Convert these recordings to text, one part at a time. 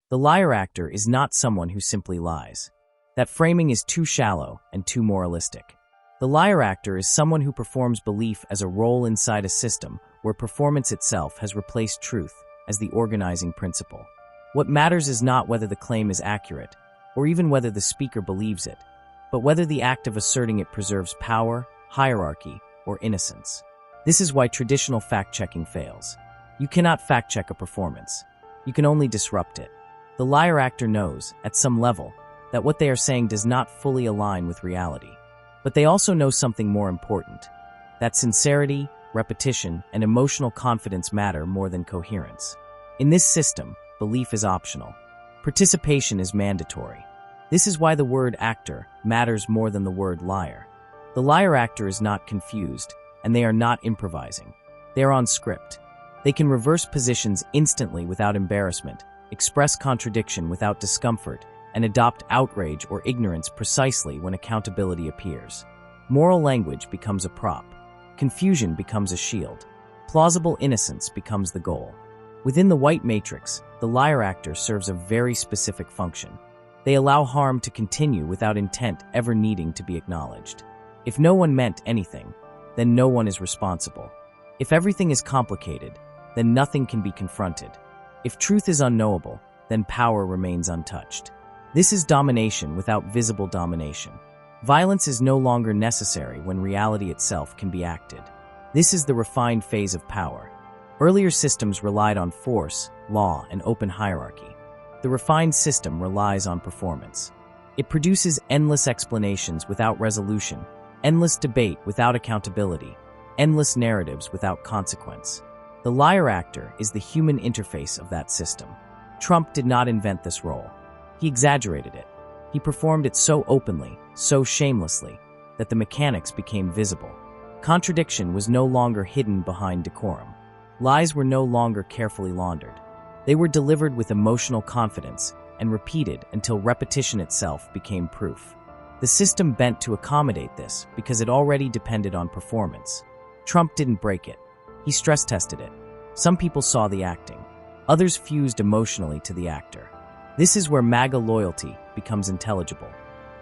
The liar actor is not someone who simply lies. That framing is too shallow and too moralistic. The liar actor is someone who performs belief as a role inside a system where performance itself has replaced truth as the organizing principle. What matters is not whether the claim is accurate, or even whether the speaker believes it, but whether the act of asserting it preserves power, hierarchy, or innocence. This is why traditional fact-checking fails. You cannot fact-check a performance. You can only disrupt it. The liar actor knows, at some level, that what they are saying does not fully align with reality. But they also know something more important, that sincerity, repetition, and emotional confidence matter more than coherence. In this system, belief is optional. Participation is mandatory. This is why the word actor matters more than the word liar. The liar actor is not confused, and they are not improvising. They are on script. They can reverse positions instantly without embarrassment, express contradiction without discomfort, and adopt outrage or ignorance precisely when accountability appears. Moral language becomes a prop. Confusion becomes a shield. Plausible innocence becomes the goal. Within the white matrix, the liar actor serves a very specific function. They allow harm to continue without intent ever needing to be acknowledged. If no one meant anything, then no one is responsible. If everything is complicated, then nothing can be confronted. If truth is unknowable, then power remains untouched. This is domination without visible domination. Violence is no longer necessary when reality itself can be acted. This is the refined phase of power. Earlier systems relied on force, law, and open hierarchy. The refined system relies on performance. It produces endless explanations without resolution, endless debate without accountability, endless narratives without consequence. The liar actor is the human interface of that system. Trump did not invent this role. He exaggerated it. He performed it so openly, so shamelessly, that the mechanics became visible. Contradiction was no longer hidden behind decorum. Lies were no longer carefully laundered. They were delivered with emotional confidence and repeated until repetition itself became proof. The system bent to accommodate this because it already depended on performance. Trump didn't break it. He stress-tested it. Some people saw the acting. Others fused emotionally to the actor. This is where MAGA loyalty becomes intelligible.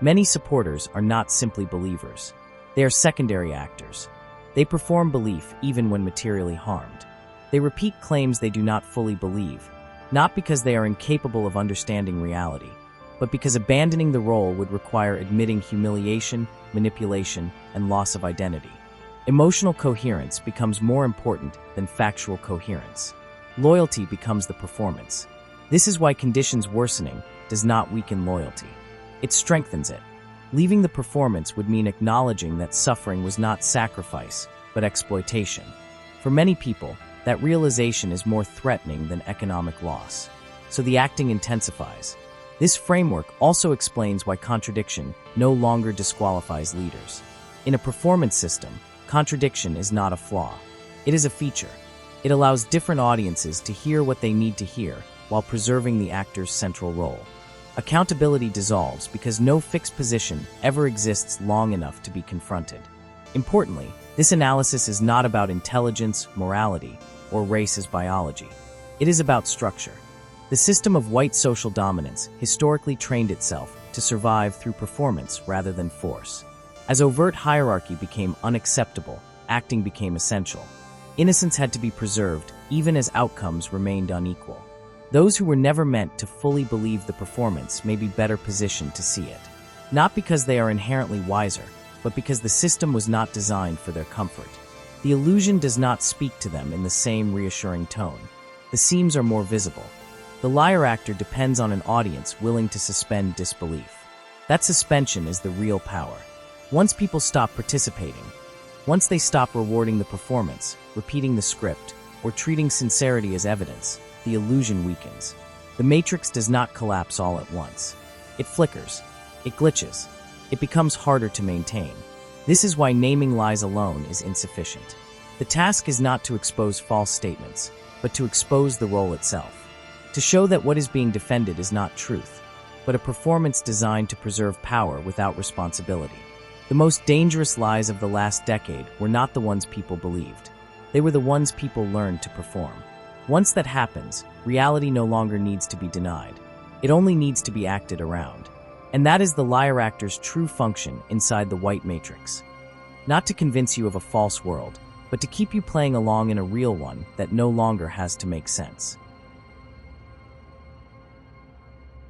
Many supporters are not simply believers. They are secondary actors. They perform belief even when materially harmed. They repeat claims they do not fully believe, not because they are incapable of understanding reality, but because abandoning the role would require admitting humiliation, manipulation, and loss of identity. Emotional coherence becomes more important than factual coherence. Loyalty becomes the performance. This is why conditions worsening does not weaken loyalty. It strengthens it. Leaving the performance would mean acknowledging that suffering was not sacrifice, but exploitation. For many people, that realization is more threatening than economic loss. So the acting intensifies. This framework also explains why contradiction no longer disqualifies leaders. In a performance system, contradiction is not a flaw. It is a feature. It allows different audiences to hear what they need to hear while preserving the actor's central role. Accountability dissolves because no fixed position ever exists long enough to be confronted. Importantly, this analysis is not about intelligence, morality, or race as biology. It is about structure. The system of white social dominance historically trained itself to survive through performance rather than force. As overt hierarchy became unacceptable, acting became essential. Innocence had to be preserved, even as outcomes remained unequal. Those who were never meant to fully believe the performance may be better positioned to see it. Not because they are inherently wiser, but because the system was not designed for their comfort. The illusion does not speak to them in the same reassuring tone. The seams are more visible. The liar actor depends on an audience willing to suspend disbelief. That suspension is the real power. Once people stop participating, once they stop rewarding the performance, repeating the script, or treating sincerity as evidence, the illusion weakens. The matrix does not collapse all at once. It flickers. It glitches. It becomes harder to maintain. This is why naming lies alone is insufficient. The task is not to expose false statements, but to expose the role itself. To show that what is being defended is not truth, but a performance designed to preserve power without responsibility. The most dangerous lies of the last decade were not the ones people believed. They were the ones people learned to perform. Once that happens, reality no longer needs to be denied. It only needs to be acted around. And that is the liar actor's true function inside the white matrix. Not to convince you of a false world, but to keep you playing along in a real one that no longer has to make sense.